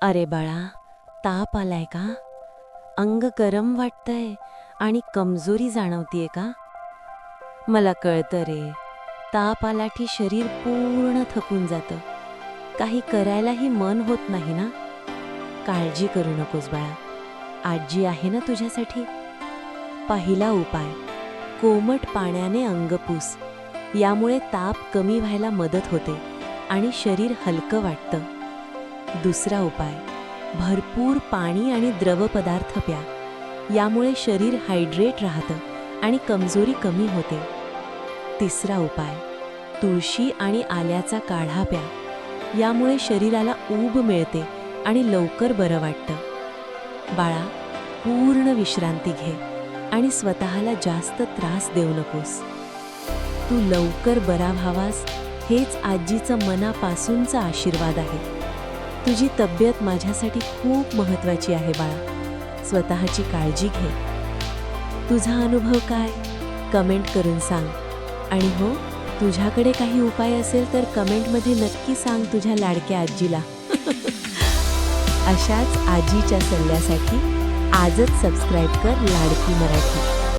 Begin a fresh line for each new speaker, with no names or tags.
अरे बाळा, ताप आलाय का? अंग गरम वाटतंय आणि कमजोरी जाणवतीये का? मला कळतं रे, ताप आला की शरीर पूर्ण थकून जातं. काही करायलाही मन होत नाही ना. काळजी करू नकोस बाळा, आजी आहे ना तुझ्यासाठी. पहिला उपाय, कोमट पाण्याने अंग पुस. यामुळे ताप कमी व्हायला मदत होते आणि शरीर हलकं वाटतं. दुसरा उपाय, भरपूर पाणी आणि द्रव पदार्थ प्या. यामुळे शरीर हायड्रेट राहतं आणि कमजोरी कमी होते. तिसरा उपाय, तुळशी आणि आल्याचा काढा प्या. यामुळे शरीराला ऊब मिळते आणि लवकर बरं वाटतं. बाळा, पूर्ण विश्रांती घे आणि स्वतःला जास्त त्रास देऊ नकोस. तू लवकर बरा व्हावास हेच आजीचं मनापासूनचा आशीर्वाद आहे. तुझी तब्येत माझ्यासाठी खूप महत्त्वाची आहे बाळा. स्वतःची काळजी घे. तुझा अनुभव काय? कमेंट करून सांग. आणि हो, तुझ्याकडे काही उपाय असेल तर कमेंटमध्ये नक्की सांग तुझ्या लाडक्या आजीला. अशाच आजीच्या सल्ल्यासाठी आजच सबस्क्राईब कर लाडकी मराठी.